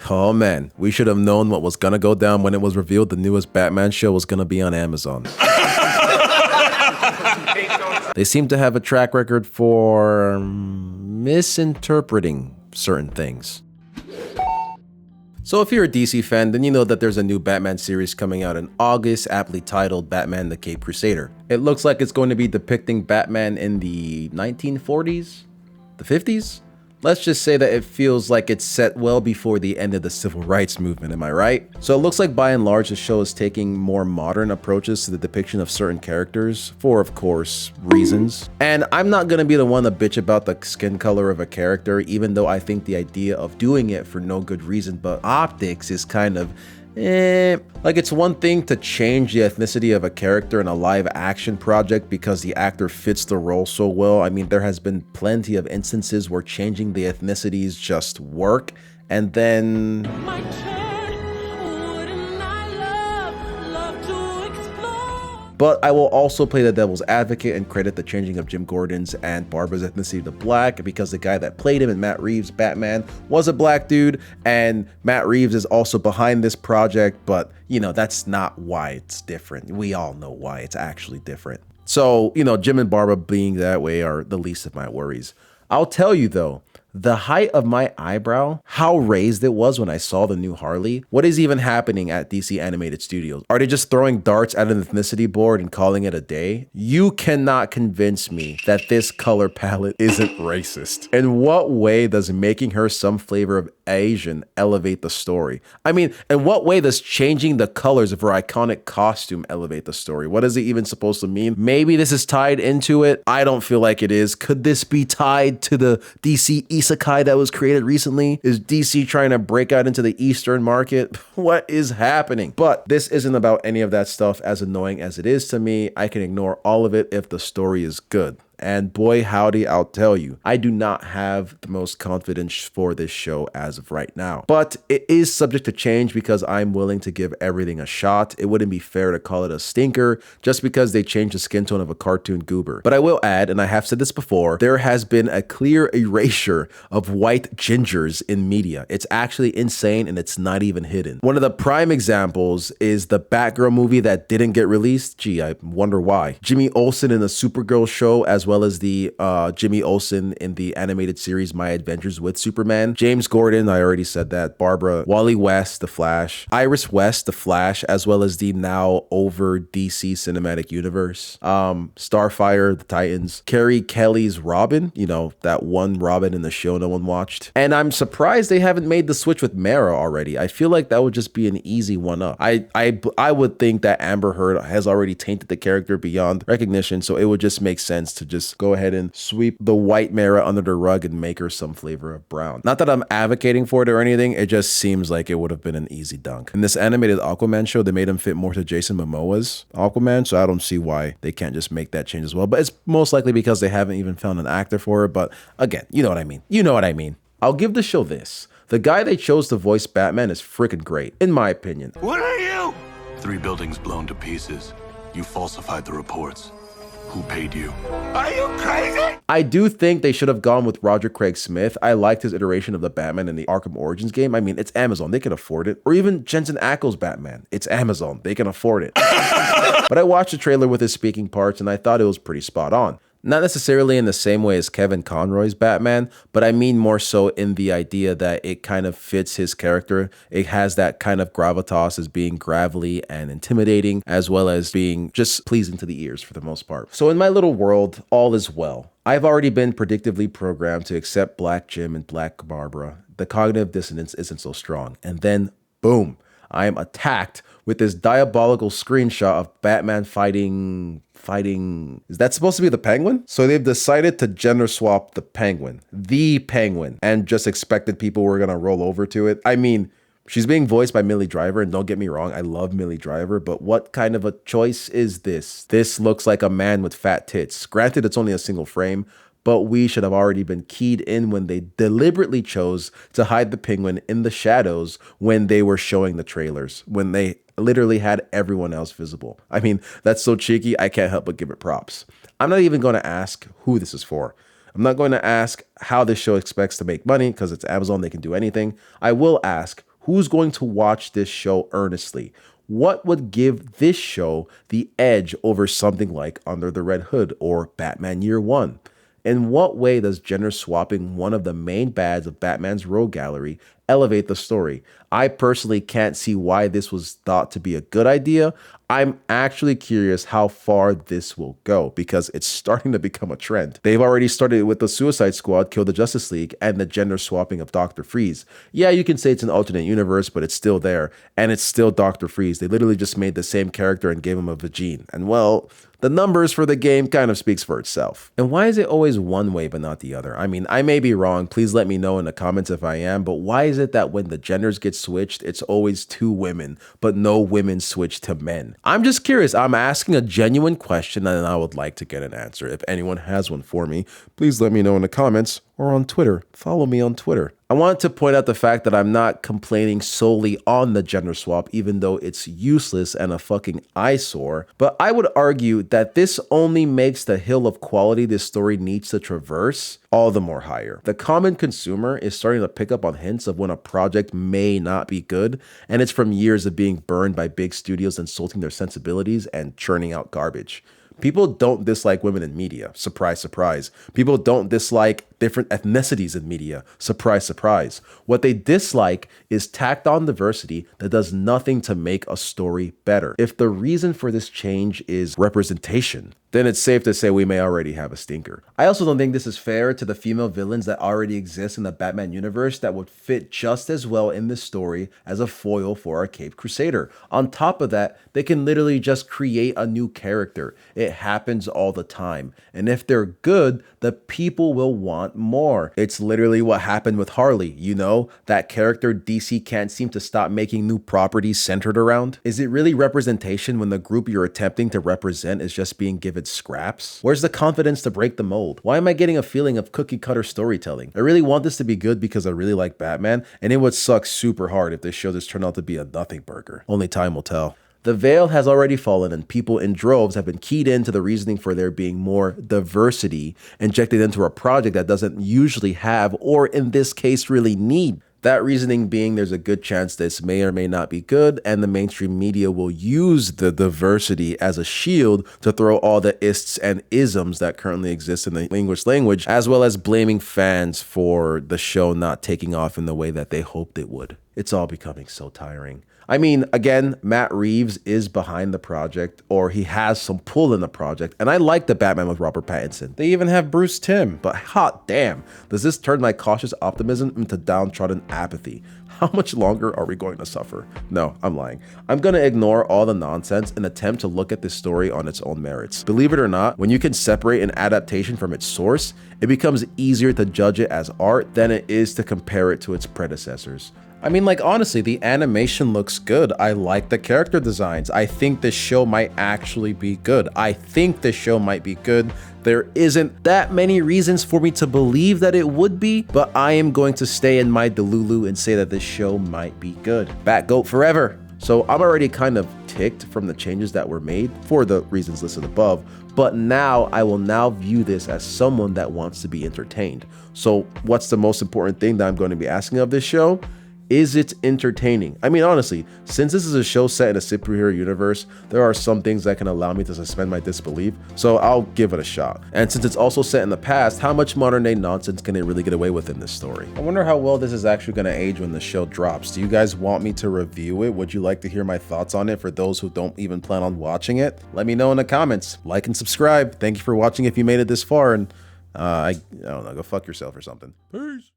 Oh man, we should have known what was gonna go down when it was revealed the newest Batman show was gonna be on Amazon. They seem to have a track record for misinterpreting certain things. So if you're a DC fan, then you know that there's a new Batman series coming out in August, aptly titled Batman the Caped Crusader. It looks like it's going to be depicting Batman in the 1940s? The 50s? Let's just say that it feels like it's set well before the end of the civil rights movement, am I right? So it looks like by and large the show is taking more modern approaches to the depiction of certain characters, for of course, reasons. And I'm not gonna be the one to bitch about the skin color of a character, even though I think the idea of doing it for no good reason but optics is kind of like it's one thing to change the ethnicity of a character in a live action project because the actor fits the role so well. I mean, there has been plenty of instances where changing the ethnicities just work, and then but I will also play the devil's advocate and credit the changing of Jim Gordon's and Barbara's ethnicity to black because the guy that played him in Matt Reeves' Batman was a black dude, and Matt Reeves is also behind this project, but you know, that's not why it's different. We all know why it's actually different. So, you know, Jim and Barbara being that way are the least of my worries. I'll tell you though, the height of my eyebrow, how raised it was when I saw the new Harley. What is even happening at DC Animated Studios? Are they just throwing darts at an ethnicity board and calling it a day? You cannot convince me that this color palette isn't racist. In what way does making her some flavor of Asian elevate the story? I mean, in what way does changing the colors of her iconic costume elevate the story? What is it even supposed to mean? Maybe this is tied into it. I don't feel like it is. Could this be tied to the DC isekai that was created recently? Is DC trying to break out into the Eastern market? What is happening? But this isn't about any of that stuff, as annoying as it is to me. I can ignore all of it if the story is good. And boy howdy, I'll tell you, I do not have the most confidence for this show as of right now. But it is subject to change because I'm willing to give everything a shot. It wouldn't be fair to call it a stinker just because they changed the skin tone of a cartoon goober. But I will add, and I have said this before, there has been a clear erasure of white gingers in media. It's actually insane and it's not even hidden. One of the prime examples is the Batgirl movie that didn't get released. Gee, I wonder why. Jimmy Olsen in the Supergirl show, as well as the Jimmy Olsen in the animated series My Adventures with Superman. James Gordon, I already said that. Barbara, Wally West, The Flash. Iris West, The Flash, as well as the now over DC Cinematic Universe. Starfire, The Titans. Carrie Kelly's Robin, you know, that one Robin in the show no one watched. And I'm surprised they haven't made the switch with Mara already. I feel like that would just be an easy one up. I would think that Amber Heard has already tainted the character beyond recognition, so it would just make sense to just go ahead and sweep the white Mara under the rug and make her some flavor of brown. Not that I'm advocating for it or anything, it just seems like it would have been an easy dunk. In this animated Aquaman show, they made him fit more to Jason Momoa's Aquaman, so I don't see why they can't just make that change as well. But it's most likely because they haven't even found an actor for it. But again, you know what I mean. You know what I mean. I'll give the show this. The guy they chose to voice Batman is freaking great, in my opinion. What are you? 3 buildings blown to pieces. You falsified the reports. Who paid you? Are you crazy? I do think they should have gone with Roger Craig Smith. I liked his iteration of the Batman in the Arkham Origins game. I mean, it's Amazon, they can afford it. Or even Jensen Ackles' Batman. It's Amazon, they can afford it. But I watched the trailer with his speaking parts and I thought it was pretty spot on. Not necessarily in the same way as Kevin Conroy's Batman, but I mean more so in the idea that it kind of fits his character. It has that kind of gravitas as being gravelly and intimidating, as well as being just pleasing to the ears for the most part. So in my little world, all is well. I've already been predictively programmed to accept Black Jim and Black Barbara. The cognitive dissonance isn't so strong. And then, boom, I am attacked with this diabolical screenshot of Batman fighting, is that supposed to be the Penguin? So they've decided to gender swap the Penguin, and just expected people were gonna roll over to it. I mean, she's being voiced by Millie Driver, and don't get me wrong, I love Millie Driver, but what kind of a choice is this? This looks like a man with fat tits. Granted, it's only a single frame, but we should have already been keyed in when they deliberately chose to hide the Penguin in the shadows when they were showing the trailers, when they literally had everyone else visible. I mean, that's so cheeky, I can't help but give it props. I'm not even going to ask who this is for. I'm not going to ask how this show expects to make money because it's Amazon, they can do anything. I will ask Who's going to watch this show earnestly? What would give this show the edge over something like Under the Red Hood or Batman Year One? In what way does gender swapping one of the main bads of Batman's rogue gallery elevate the story? I personally can't see why this was thought to be a good idea. I'm actually curious how far this will go because it's starting to become a trend. They've already started with the Suicide Squad, Kill the Justice League, and the gender swapping of Dr. Freeze. Yeah, you can say it's an alternate universe, but it's still there, and it's still Dr. Freeze. They literally just made the same character and gave him a vagine. And well, the numbers for the game kind of speaks for itself. And why is it always one way but not the other? I mean, I may be wrong. Please let me know in the comments if I am, but why is it that when the genders get switched, it's always two women, but no women switch to men? I'm just curious. I'm asking a genuine question and I would like to get an answer. If anyone has one for me, please let me know in the comments or on Twitter. Follow me on Twitter. I wanted to point out the fact that I'm not complaining solely on the gender swap, even though it's useless and a fucking eyesore, but I would argue that this only makes the hill of quality this story needs to traverse all the more higher. The common consumer is starting to pick up on hints of when a project may not be good, and it's from years of being burned by big studios insulting their sensibilities and churning out garbage. People don't dislike women in media. Surprise, surprise. People don't dislike different ethnicities in media. Surprise, surprise. What they dislike is tacked on diversity that does nothing to make a story better. If the reason for this change is representation, then it's safe to say we may already have a stinker. I also don't think this is fair to the female villains that already exist in the Batman universe that would fit just as well in this story as a foil for our Caped Crusader. On top of that, they can literally just create a new character. It happens all the time. And if they're good, the people will want more. It's literally what happened with Harley, you know? That character DC can't seem to stop making new properties centered around. Is it really representation when the group you're attempting to represent is just being given scraps? Where's the confidence to break the mold? Why am I getting a feeling of cookie cutter storytelling? I really want this to be good because I really like Batman, and it would suck super hard if this show just turned out to be a nothing burger. Only time will tell. The veil has already fallen and people in droves have been keyed into the reasoning for there being more diversity injected into a project that doesn't usually have, or in this case really need. That reasoning being there's a good chance this may or may not be good, and the mainstream media will use the diversity as a shield to throw all the ists and isms that currently exist in the English language, as well as blaming fans for the show not taking off in the way that they hoped it would. It's all becoming so tiring. I mean, again, Matt Reeves is behind the project, or he has some pull in the project, and I like the Batman with Robert Pattinson. They even have Bruce Timm, but hot damn, does this turn my cautious optimism into downtrodden apathy? How much longer are we going to suffer? No, I'm lying. I'm gonna ignore all the nonsense and attempt to look at this story on its own merits. Believe it or not, when you can separate an adaptation from its source, it becomes easier to judge it as art than it is to compare it to its predecessors. I mean, like, honestly, the animation looks good. I like the character designs. I think this show might actually be good. There isn't that many reasons for me to believe that it would be, but I am going to stay in my delulu and say that this show might be good. Batgoat forever. So I'm already kind of ticked from the changes that were made for the reasons listed above, but now I will now view this as someone that wants to be entertained. So what's the most important thing that I'm going to be asking of this show? Is it entertaining? I mean, honestly, since this is a show set in a superhero universe, there are some things that can allow me to suspend my disbelief, so I'll give it a shot. And since it's also set in the past, how much modern day nonsense can they really get away with in this story? I wonder how well this is actually going to age when the show drops. Do you guys want me to review it? Would you like to hear my thoughts on it for those who don't even plan on watching it? Let me know in the comments. Like and subscribe. Thank you for watching if you made it this far, and I don't know, go fuck yourself or something. Peace.